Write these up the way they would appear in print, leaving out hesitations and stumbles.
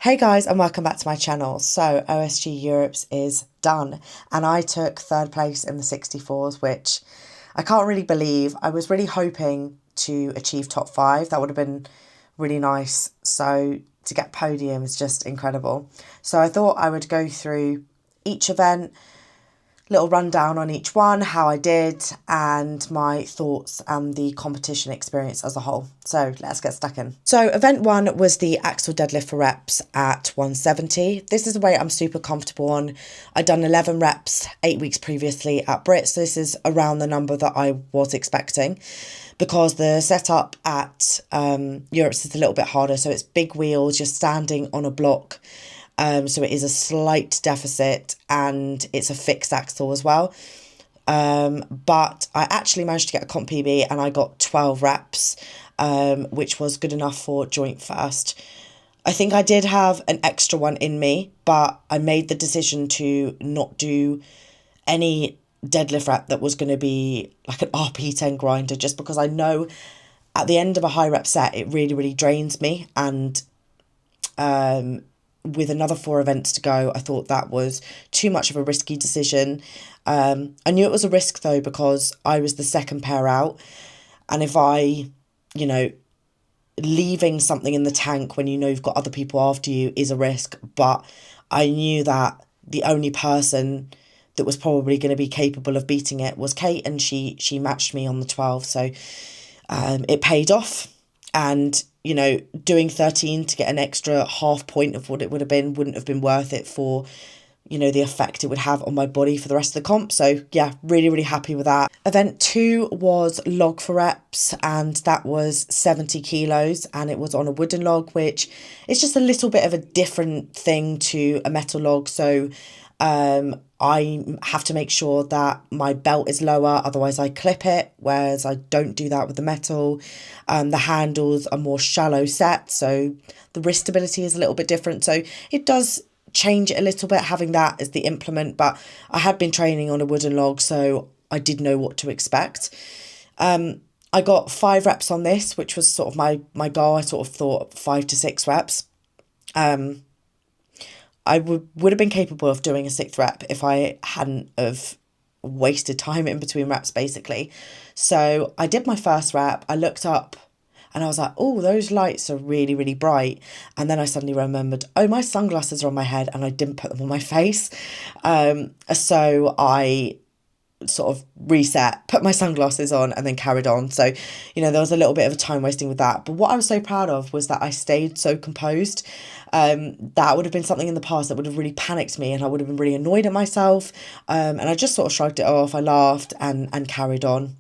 Hey guys, and welcome back to my channel. So OSG Europes is done, and I took third place in the 64s, which I can't really believe. I was really hoping to achieve top five. That would have been really nice. So to get podium is just incredible. So I thought I would go through each event, little rundown on each one, how I did, and my thoughts and the competition experience as a whole. So let's get stuck in. So event one was the axle deadlift for reps at 170. This is the weight I'm super comfortable on. I'd done 11 reps 8 weeks previously at Brits. So this is around the number that I was expecting, because the setup at Europe's is a little bit harder. So it's big wheels, you're standing on a block. So it is a slight deficit and it's a fixed axle as well. But I actually managed to get a comp PB and I got 12 reps, which was good enough for joint first. I think I did have an extra one in me, but I made the decision to not do any deadlift rep that was going to be like an RP10 grinder, just because I know at the end of a high rep set, it really, really drains me. And with another 4 events to go, I thought that was too much of a risky decision. I knew it was a risk though, because I was the second pair out. And if leaving something in the tank when you know you've got other people after you is a risk. But I knew that the only person that was probably going to be capable of beating it was Kate, and she matched me on the 12. So it paid off. And doing 13 to get an extra half point of what it would have been wouldn't have been worth it for, the effect it would have on my body for the rest of the comp. So yeah, really, really happy with that. Event 2 was log for reps, and that was 70 kilos, and it was on a wooden log, which is just a little bit of a different thing to a metal log. So I have to make sure that my belt is lower, otherwise I clip it, whereas I don't do that with the metal. The handles are more shallow set, so the wrist stability is a little bit different. So it does change it a little bit having that as the implement, but I had been training on a wooden log, so I did know what to expect. I got 5 reps on this, which was sort of my goal. I sort of thought 5 to 6 reps. I would have been capable of doing a 6th rep if I hadn't have wasted time in between reps, basically. So I did my first rep. I looked up and I was like, oh, those lights are really, really bright. And then I suddenly remembered, oh, my sunglasses are on my head and I didn't put them on my face. So I sort of reset, put my sunglasses on, and then carried on. So, there was a little bit of a time wasting with that. But what I was so proud of was that I stayed so composed. That would have been something in the past that would have really panicked me, and I would have been really annoyed at myself. And I just sort of shrugged it off. I laughed and carried on.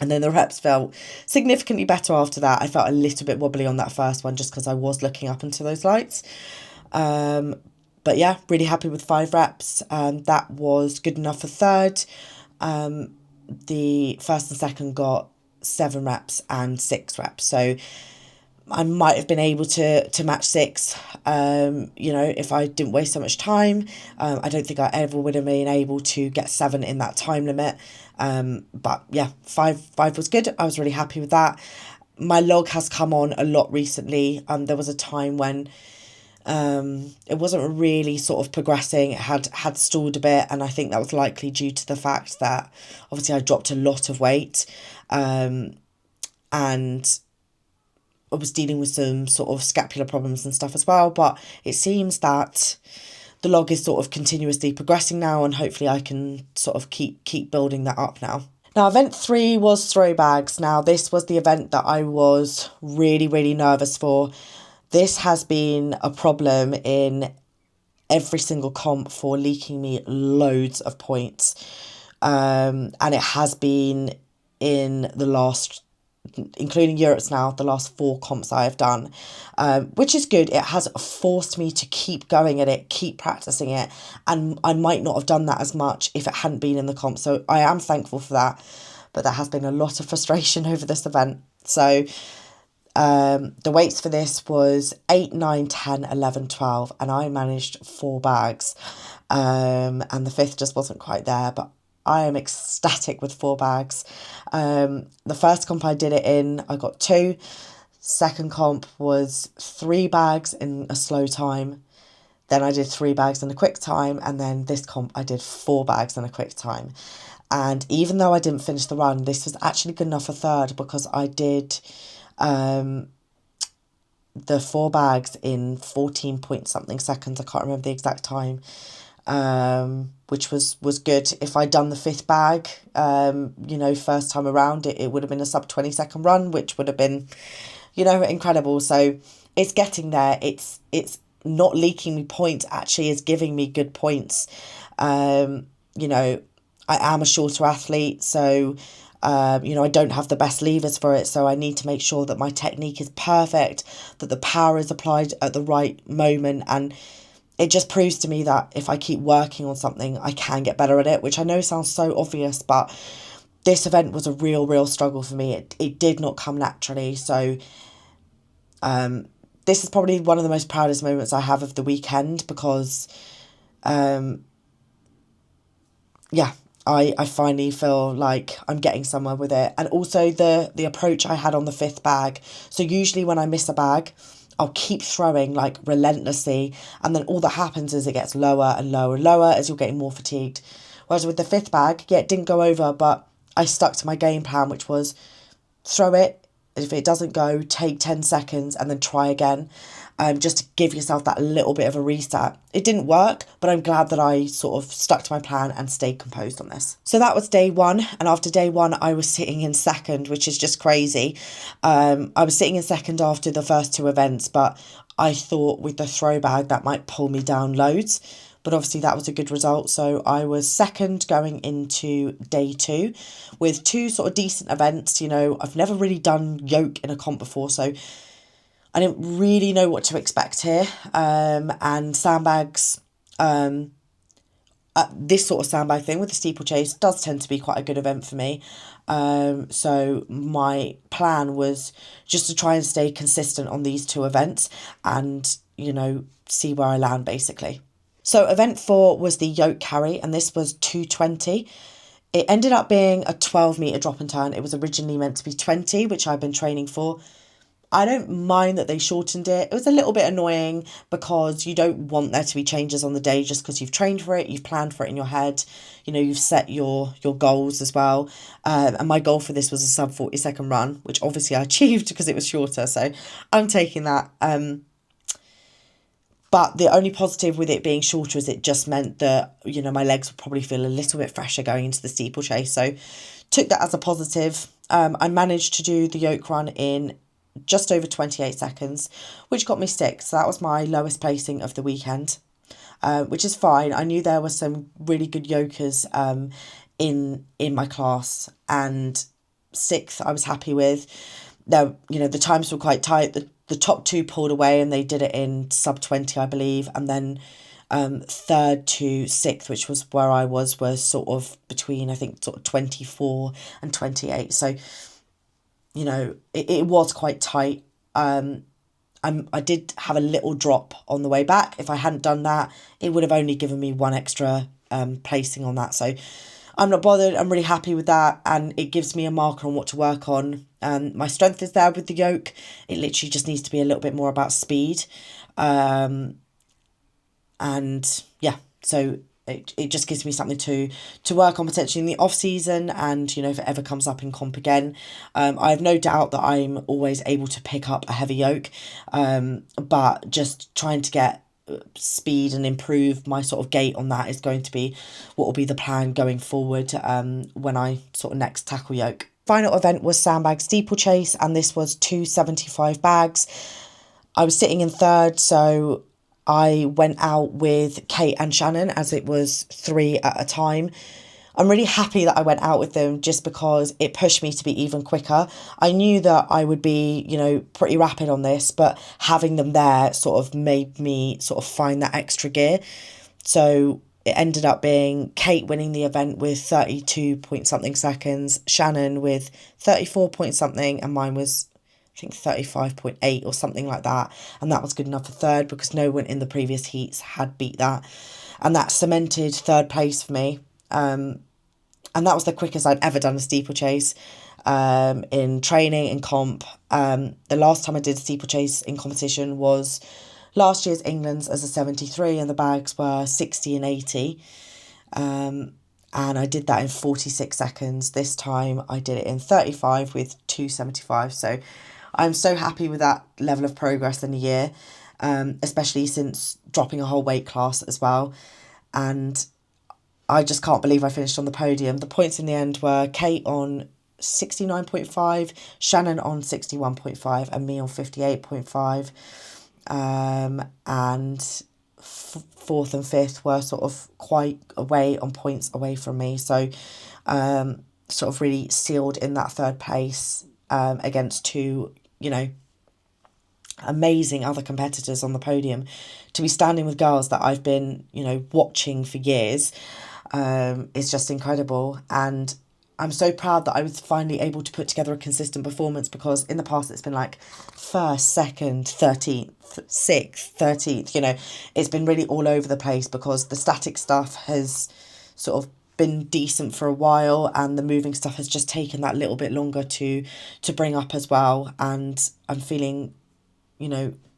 And then the reps felt significantly better after that. I felt a little bit wobbly on that first one just because I was looking up into those lights. But yeah, really happy with 5 reps. That was good enough for third. The first and second got 7 reps and 6 reps. So I might have been able to match 6, if I didn't waste so much time. I don't think I ever would have been able to get 7 in that time limit. But yeah, 5 was good. I was really happy with that. My log has come on a lot recently. There was a time when it wasn't really sort of progressing. It had stalled a bit, and I think that was likely due to the fact that obviously I dropped a lot of weight, and I was dealing with some sort of scapular problems and stuff as well. But it seems that the log is sort of continuously progressing now, and hopefully I can sort of keep building that up now. Now, event 3 was throw bags. Now, this was the event that I was really, really nervous for. This has been a problem in every single comp for leaking me loads of points. And it has been in the last, including Europe's now, the last 4 comps I have done, which is good. It has forced me to keep going at it, keep practicing it. And I might not have done that as much if it hadn't been in the comp. So I am thankful for that. But there has been a lot of frustration over this event. So the weights for this was 8, 9, 10, 11, 12, and I managed 4 bags. And the 5th just wasn't quite there, but I am ecstatic with 4 bags. The first comp I did it in, I got 2. Second comp was 3 bags in a slow time. Then I did 3 bags in a quick time. And then this comp, I did 4 bags in a quick time. And even though I didn't finish the run, this was actually good enough for third because I did the 4 bags in 14 point something seconds. I can't remember the exact time, which was good. If I'd done the 5th bag, first time around, it would have been a sub 20-second run, which would have been, incredible. So it's getting there. It's not leaking me points, actually is giving me good points. I am a shorter athlete, so I don't have the best levers for it, so I need to make sure that my technique is perfect, that the power is applied at the right moment, and it just proves to me that if I keep working on something, I can get better at it, which I know sounds so obvious, but this event was a real struggle for me. It did not come naturally, so this is probably one of the most proudest moments I have of the weekend because, I finally feel like I'm getting somewhere with it. And also the approach I had on the 5th bag. So usually when I miss a bag, I'll keep throwing like relentlessly. And then all that happens is it gets lower and lower and lower as you're getting more fatigued. Whereas with the 5th bag, it didn't go over, but I stuck to my game plan, which was throw it. If it doesn't go, take 10 seconds and then try again. Just to give yourself that little bit of a reset. It didn't work, but I'm glad that I sort of stuck to my plan and stayed composed on this. So that was day one. And after day one, I was sitting in second, which is just crazy. I was sitting in second after the first 2 events, but I thought with the throw bag, that might pull me down loads. But obviously that was a good result. So I was second going into day 2 with 2 sort of decent events. I've never really done yoke in a comp before, so I didn't really know what to expect here. And sandbags, this sort of sandbag thing with the steeplechase does tend to be quite a good event for me. So my plan was just to try and stay consistent on these 2 events and, see where I land basically. So event 4 was the yoke carry, and this was 220. It ended up being a 12-metre drop and turn. It was originally meant to be 20, which I've been training for. I don't mind that they shortened it. It was a little bit annoying because you don't want there to be changes on the day just because you've trained for it, you've planned for it in your head, you've set your goals as well. And my goal for this was a sub 40-second run, which obviously I achieved because it was shorter. So I'm taking that. But the only positive with it being shorter is it just meant that, my legs would probably feel a little bit fresher going into the steeplechase. So took that as a positive. I managed to do the yoke run in just over 28 seconds, which got me 6th. So that was my lowest placing of the weekend, which is fine. I knew there were some really good yokers in my class, and 6th I was happy with. Now, the times were quite tight. The top 2 pulled away and they did it in sub 20, I believe. And then 3rd to 6th, which was where I was sort of between, I think, sort of 24 and 28. So, it was quite tight. I did have a little drop on the way back. If I hadn't done that, it would have only given me 1 extra placing on that. So I'm not bothered. I'm really happy with that. And it gives me a marker on what to work on. My strength is there with the yoke. It literally just needs to be a little bit more about speed. And yeah, so it just gives me something to work on potentially in the off season, and if it ever comes up in comp again. I have no doubt that I'm always able to pick up a heavy yoke, but just trying to get speed and improve my sort of gait on that is going to be what will be the plan going forward when I sort of next tackle yoke. Final event was sandbag steeplechase, and this was 275 bags. I was sitting in 3rd, so I went out with Kate and Shannon as it was 3 at a time. I'm really happy that I went out with them just because it pushed me to be even quicker. I knew that I would be, pretty rapid on this, but having them there sort of made me sort of find that extra gear. So it ended up being Kate winning the event with 32 point something seconds, Shannon with 34 point something, and mine was, I think, 35.8 or something like that. And that was good enough for 3rd because no one in the previous heats had beat that. And that cemented 3rd place for me. And that was the quickest I'd ever done a steeplechase. in training and comp. The last time I did steeplechase in competition was last year's England's as a 73, and the bags were 60 and 80. And I did that in 46 seconds. This time I did it in 35 with 275. So I'm so happy with that level of progress in a year, especially since dropping a whole weight class as well. And I just can't believe I finished on the podium. The points in the end were Kate on 69.5, Shannon on 61.5, and me on 58.5. And fourth and fifth were sort of quite away on points away from me. So sort of really sealed in that third place against two, amazing other competitors on the podium. To be standing with girls that I've been, watching for years is just incredible. And I'm so proud that I was finally able to put together a consistent performance, because in the past it's been like first, second, 13th, 6th, 13th, it's been really all over the place because the static stuff has sort of been decent for a while and the moving stuff has just taken that little bit longer to bring up as well. And I'm feeling,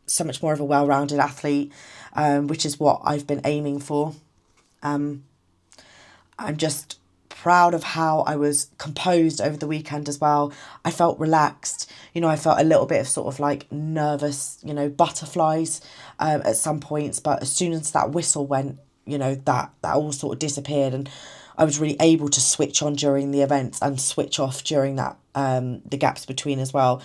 so much more of a well-rounded athlete, which is what I've been aiming for. I'm just proud of how I was composed over the weekend as well. I felt relaxed. I felt a little bit of sort of like nervous, butterflies at some points. But as soon as that whistle went, that all sort of disappeared, and I was really able to switch on during the events and switch off during that the gaps between as well.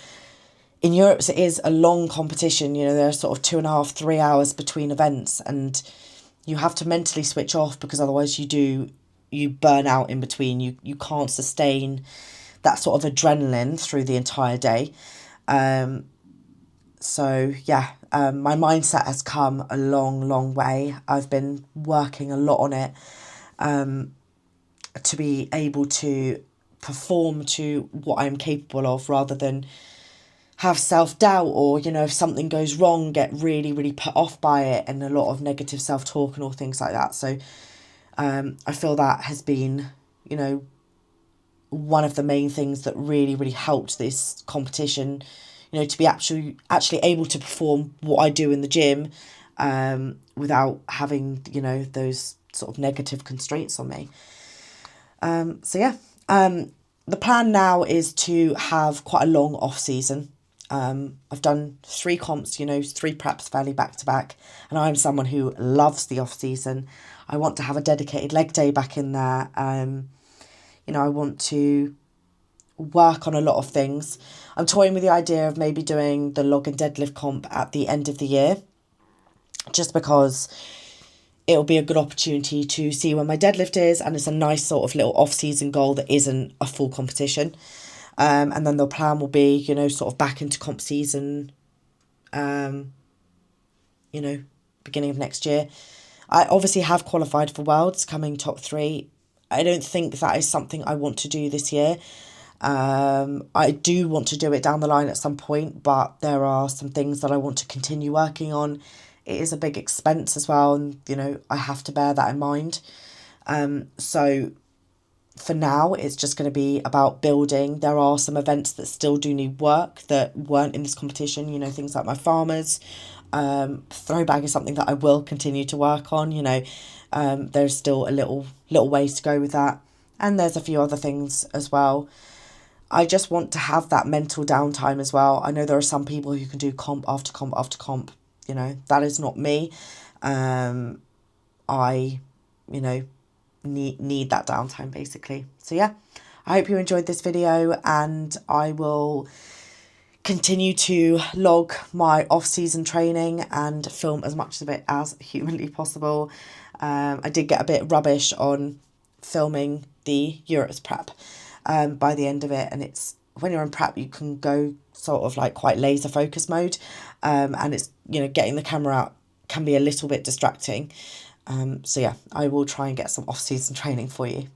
In Europes, it is a long competition. There are sort of 2.5, 3 hours between events, and you have to mentally switch off because otherwise you burn out in between. You can't sustain that sort of adrenaline through the entire day. So yeah, my mindset has come a long, long way. I've been working a lot on it to be able to perform to what I'm capable of, rather than have self-doubt or, if something goes wrong, get really, really put off by it, and a lot of negative self-talk and all things like that. So I feel that has been, one of the main things that really, really helped this competition, to be actually able to perform what I do in the gym without having, those sort of negative constraints on me. So yeah, the plan now is to have quite a long off season. I've done 3 comps, 3 preps fairly back to back, and I'm someone who loves the off season. I want to have a dedicated leg day back in there. I want to work on a lot of things. I'm toying with the idea of maybe doing the log and deadlift comp at the end of the year, just because it'll be a good opportunity to see where my deadlift is, and it's a nice sort of little off-season goal that isn't a full competition. And then the plan will be, sort of back into comp season, beginning of next year. I obviously have qualified for Worlds, coming top 3. I don't think that is something I want to do this year. I do want to do it down the line at some point, but there are some things that I want to continue working on. It is a big expense as well, and, I have to bear that in mind. So for now, it's just going to be about building. There are some events that still do need work that weren't in this competition, things like my farmers. Throwbag is something that I will continue to work on, there's still a little ways to go with that. And there's a few other things as well. I just want to have that mental downtime as well. I know there are some people who can do comp after comp after comp. That is not me. I, need that downtime basically. So yeah, I hope you enjoyed this video, and I will continue to log my off-season training and film as much of it as humanly possible. I did get a bit rubbish on filming the Europes prep by the end of it, and it's when you're in prep you can go sort of like quite laser focus mode, and it's getting the camera out can be a little bit distracting. So yeah, I will try and get some off-season training for you.